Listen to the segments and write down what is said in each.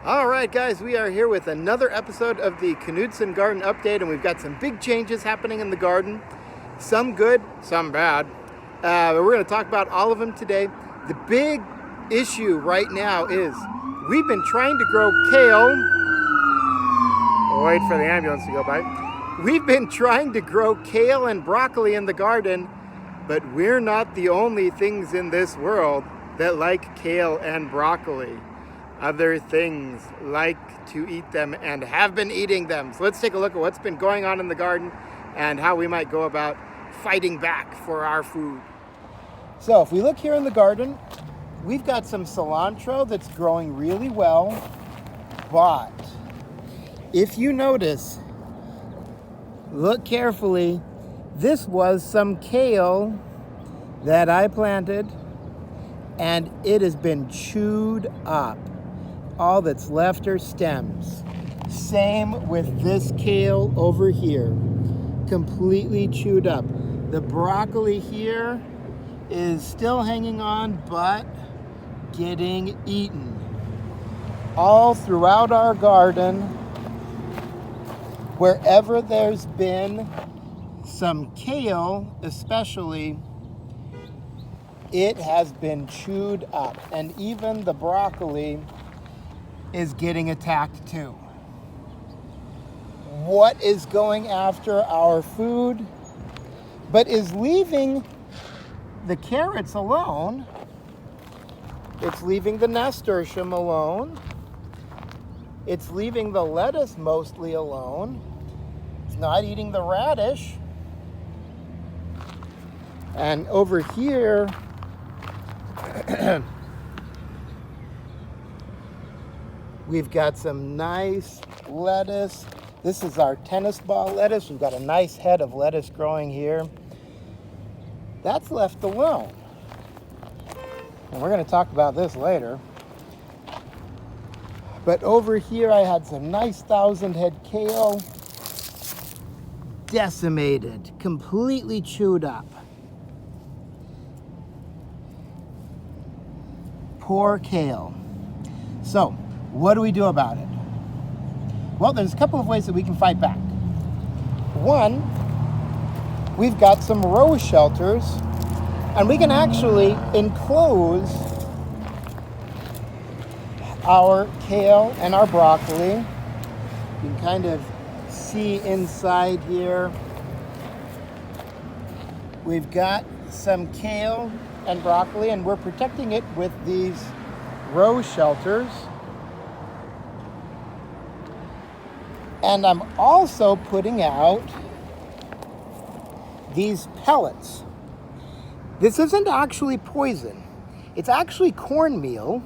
All right, guys, we are here with another episode of the Knudson Garden Update, and we've got some big changes happening in the garden. Some good, some bad. But we're going to talk about all of them today. The big issue right now is we've been trying to grow kale. We'll wait for the ambulance to go by. We've been trying to grow kale and broccoli in the garden, but we're not the only things in this world that like kale and broccoli. Other things like to eat them and have been eating them. So let's take a look at what's been going on in the garden and how we might go about fighting back for our food. So if we look here in the garden, we've got some cilantro that's growing really well, but if you notice, look carefully, this was some kale that I planted and it has been chewed up. All that's left are stems. Same with this kale over here, completely chewed up. The broccoli here is still hanging on, but getting eaten. All throughout our garden, wherever there's been some kale, especially, it has been chewed up, and even the broccoli is getting attacked too. What is going after our food, but is leaving the carrots alone? It's leaving the nasturtium alone. It's leaving the lettuce mostly alone. It's not eating the radish. And over here, we've got some nice lettuce. This is our tennis ball lettuce. We've got a nice head of lettuce growing here. That's left alone. And we're going to talk about this later. But over here I had some nice 1,000-head kale. Decimated, completely chewed up. Poor kale. So, what do we do about it? Well, there's a couple of ways that we can fight back. One, we've got some row shelters, and we can actually enclose our kale and our broccoli. You can kind of see inside here. We've got some kale and broccoli, and we're protecting it with these row shelters. And I'm also putting out these pellets. This isn't actually poison. It's actually cornmeal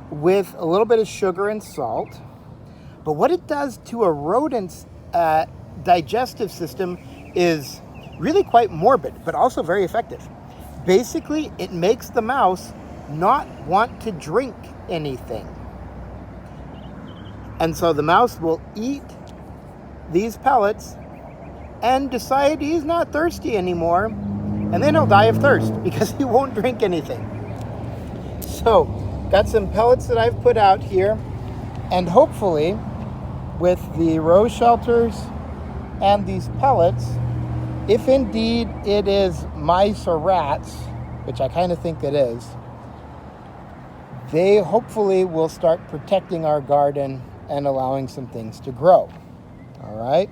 with a little bit of sugar and salt. But what it does to a rodent's digestive system is really quite morbid, but also very effective. Basically, it makes the mouse not want to drink anything. And so the mouse will eat these pellets and decide he's not thirsty anymore, and then he'll die of thirst because he won't drink anything. So, got some pellets that I've put out here, and hopefully with the row shelters and these pellets, if indeed it is mice or rats, which I kind of think it is, they hopefully will start protecting our garden and allowing some things to grow. All right?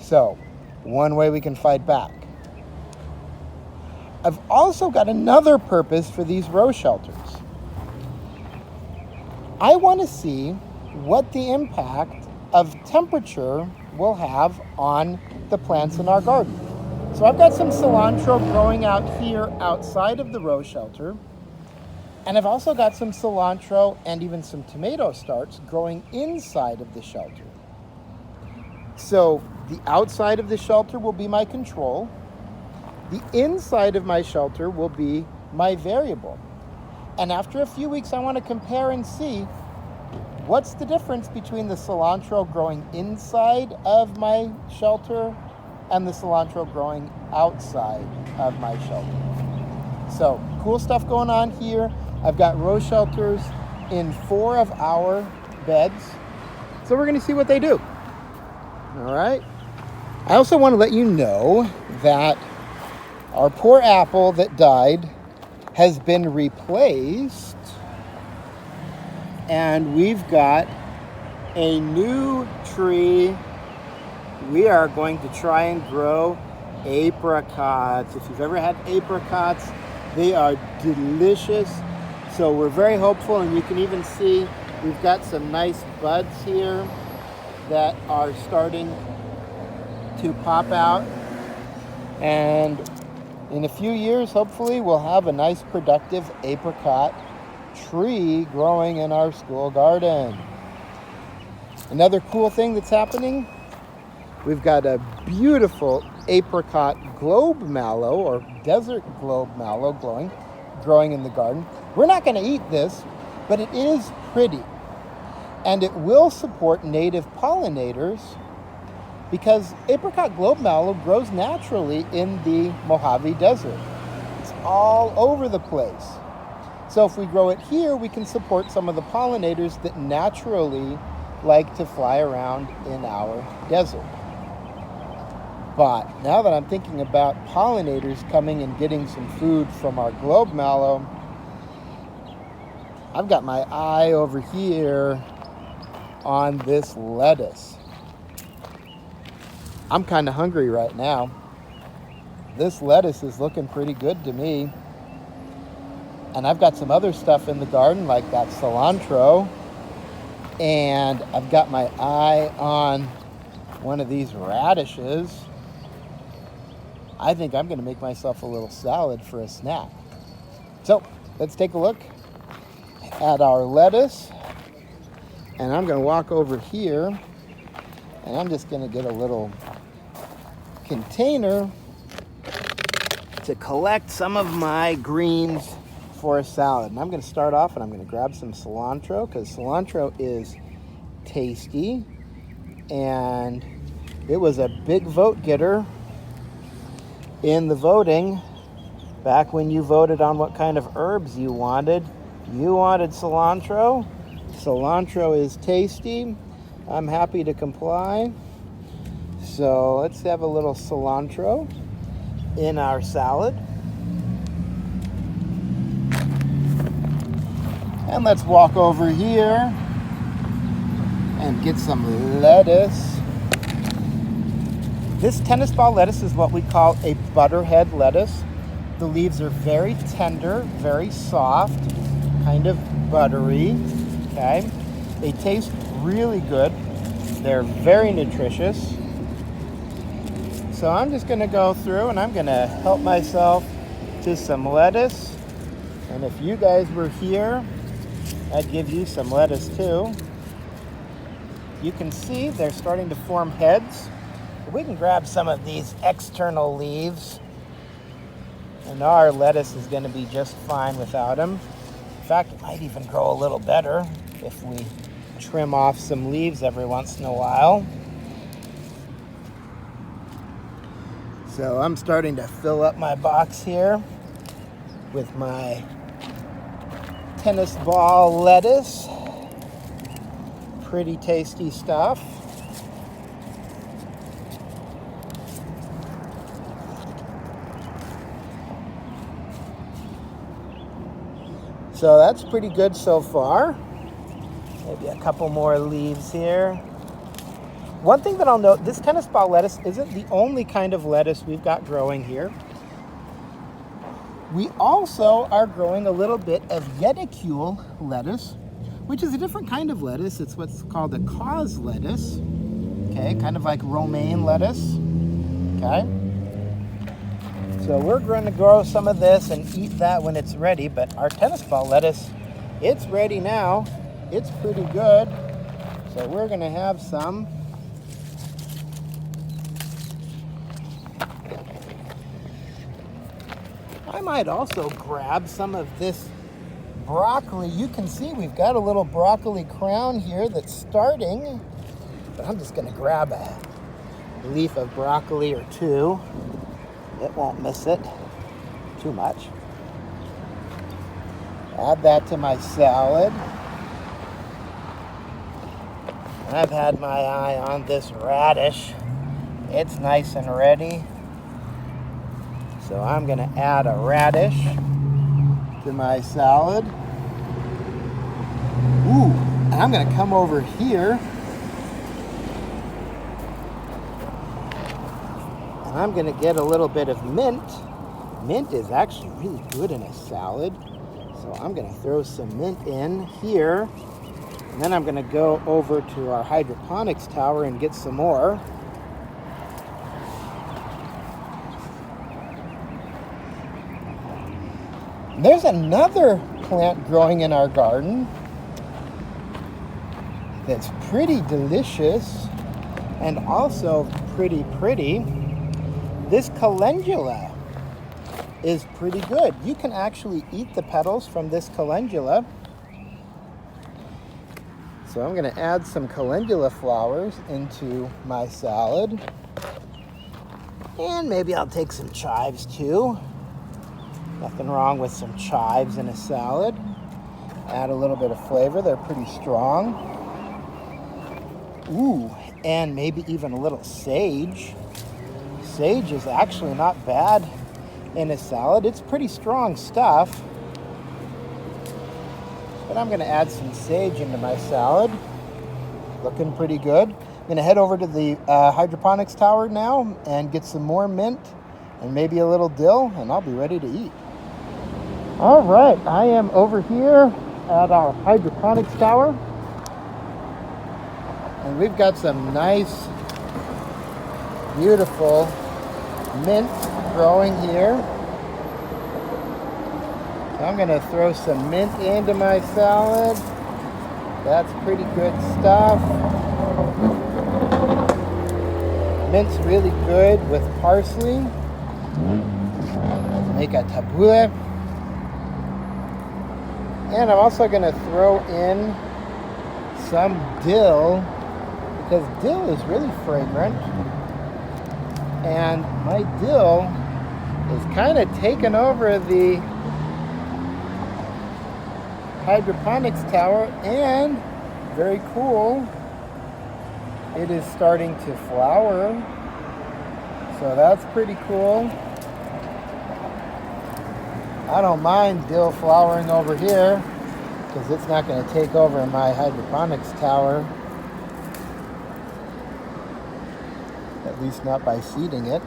So, one way we can fight back. I've also got another purpose for these row shelters. I want to see what the impact of temperature will have on the plants in our garden. So I've got some cilantro growing out here outside of the row shelter. And I've also got some cilantro and even some tomato starts growing inside of the shelter. So the outside of the shelter will be my control. The inside of my shelter will be my variable. And after a few weeks, I want to compare and see what's the difference between the cilantro growing inside of my shelter and the cilantro growing outside of my shelter. So cool stuff going on here. I've got row shelters in 4 of our beds. So we're going to see what they do. All right. I also want to let you know that our poor apple that died has been replaced, and we've got a new tree. We are going to try and grow apricots. If you've ever had apricots, they are delicious. So we're very hopeful, and you can even see we've got some nice buds here that are starting to pop out. And in a few years, hopefully, we'll have a nice productive apricot tree growing in our school garden. Another cool thing that's happening, we've got a beautiful apricot globe mallow or desert globe mallow growing in the garden. We're not going to eat this, but it is pretty. And it will support native pollinators because apricot globe mallow grows naturally in the Mojave Desert. It's all over the place. So if we grow it here, we can support some of the pollinators that naturally like to fly around in our desert. But now that I'm thinking about pollinators coming and getting some food from our globe mallow, I've got my eye over here on this lettuce. I'm kind of hungry right now. This lettuce is looking pretty good to me. And I've got some other stuff in the garden like that cilantro. And I've got my eye on one of these radishes. I think I'm going to make myself a little salad for a snack. So let's take a look at our lettuce. And I'm going to walk over here, and I'm just going to get a little container to collect some of my greens for a salad. And I'm going to start off, and I'm going to grab some cilantro because cilantro is tasty, and it was a big vote getter in the voting back when you voted on what kind of herbs you wanted. You wanted cilantro. Cilantro is tasty. I'm happy to comply. So let's have a little cilantro in our salad. And let's walk over here and get some lettuce. This tennis ball lettuce is what we call a butterhead lettuce. The leaves are very tender, very soft, kind of buttery. Okay, they taste really good. They're very nutritious. So I'm just going to go through and I'm going to help myself to some lettuce. And if you guys were here, I'd give you some lettuce too. You can see they're starting to form heads. We can grab some of these external leaves, and our lettuce is going to be just fine without them. In fact, it might even grow a little better if we trim off some leaves every once in a while. So I'm starting to fill up my box here with my tennis ball lettuce. Pretty tasty stuff. So that's pretty good so far. Maybe a couple more leaves here. One thing that I'll note, this tennis ball lettuce isn't the only kind of lettuce we've got growing here. We also are growing a little bit of Yeticule lettuce, which is a different kind of lettuce. It's what's called a cause lettuce. Okay, kind of like romaine lettuce. Okay. So we're going to grow some of this and eat that when it's ready, but our tennis ball lettuce, it's ready now. It's pretty good. So we're going to have some. I might also grab some of this broccoli. You can see we've got a little broccoli crown here that's starting, but I'm just going to grab a leaf of broccoli or two. It won't miss it too much. Add that to my salad. I've had my eye on this radish. It's nice and ready. So I'm going to add a radish to my salad. Ooh, and I'm going to come over here and I'm going to get a little bit of mint. Mint is actually really good in a salad. So I'm going to throw some mint in here. And then I'm going to go over to our hydroponics tower and get some more. There's another plant growing in our garden that's pretty delicious and also pretty. This calendula is pretty good. You can actually eat the petals from this calendula. So I'm going to add some calendula flowers into my salad. And maybe I'll take some chives too. Nothing wrong with some chives in a salad. Add a little bit of flavor. They're pretty strong. Ooh, and maybe even a little sage. Sage is actually not bad in a salad. It's pretty strong stuff. But I'm going to add some sage into my salad. Looking pretty good. I'm going to head over to the hydroponics tower now and get some more mint and maybe a little dill, and I'll be ready to eat. All right, I am over here at our hydroponics tower, and we've got some nice, beautiful mint growing here. So I'm going to throw some mint into my salad. That's pretty good stuff. Mint's really good with parsley. Make a tabbouleh. And I'm also going to throw in some dill, because dill is really fragrant. And my dill is kind of taking over the hydroponics tower, and very cool, it is starting to flower. So that's pretty cool. I don't mind dill flowering over here because it's not going to take over my hydroponics tower. At least not by seeding it.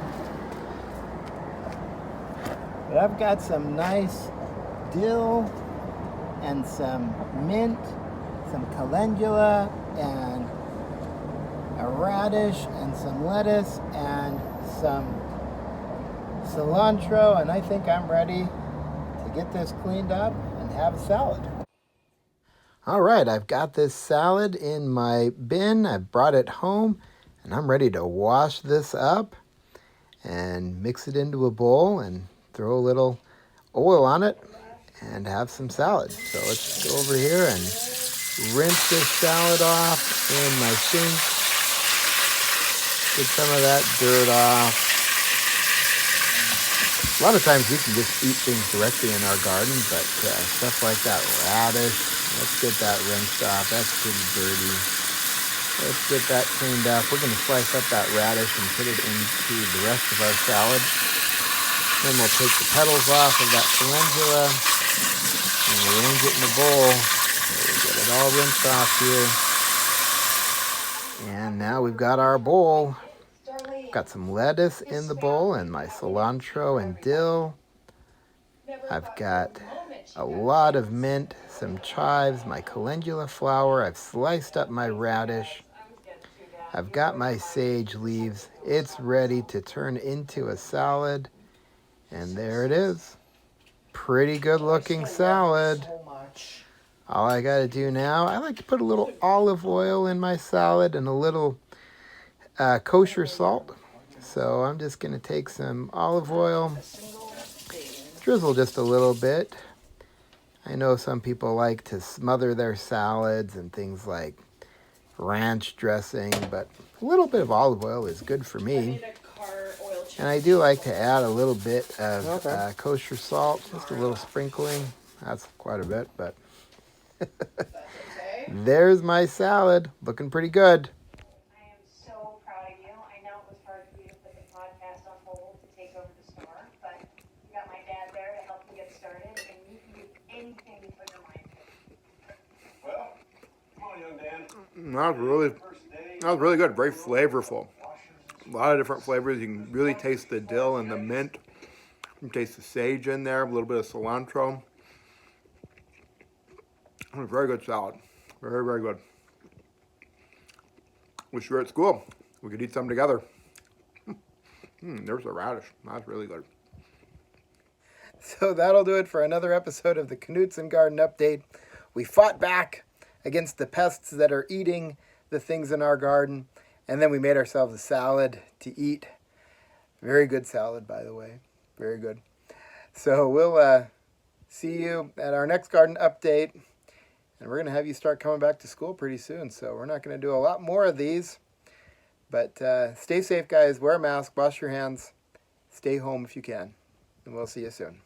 But I've got some nice dill and some mint, some calendula, and a radish, and some lettuce, and some cilantro, and I think I'm ready to get this cleaned up and have a salad. All right, I've got this salad in my bin. I've brought it home, and I'm ready to wash this up and mix it into a bowl and throw a little oil on it and have some salad. So let's go over here and rinse this salad off in my sink. Get some of that dirt off. A lot of times we can just eat things directly in our garden, but stuff like that radish, let's get that rinsed off. That's pretty dirty. Let's get that cleaned up. We're going to slice up that radish and put it into the rest of our salad. Then we'll take the petals off of that calendula and arrange it in the bowl. So we'll get it all rinsed off here. And now we've got our bowl. Got some lettuce in the bowl and my cilantro and dill. I've got a lot of mint, some chives, my calendula flower. I've sliced up my radish. I've got my sage leaves. It's ready to turn into a salad. And there it is. Pretty good looking salad. All I got to do now, I like to put a little olive oil in my salad and a little kosher salt. So I'm just going to take some olive oil, drizzle just a little bit. I know some people like to smother their salads and things like ranch dressing, but a little bit of olive oil is good for me. And I do like to add a little bit of kosher salt, just a little sprinkling. That's quite a bit, but There's my salad. Looking pretty good. I am so proud of you. I know it was hard for you to put the podcast on hold to take over the store, but you got my dad there to help you get started, and you can do anything you put your mind to. Well, come on, young Dan. That was really good. Very flavorful. A lot of different flavors. You can really taste the dill and the mint. You can taste the sage in there. A little bit of cilantro. It was a very good salad. Very, very good. Wish you were at school. We could eat some together. There's a radish. That's really good. So that'll do it for another episode of the Knudson Garden Update. We fought back against the pests that are eating the things in our garden, and then we made ourselves a salad to eat. Very good salad, by the way. Very good. So we'll see you at our next garden update, and we're going to have you start coming back to school pretty soon. So we're not going to do a lot more of these, but stay safe, guys. Wear a mask, wash your hands, stay home if you can, and we'll see you soon.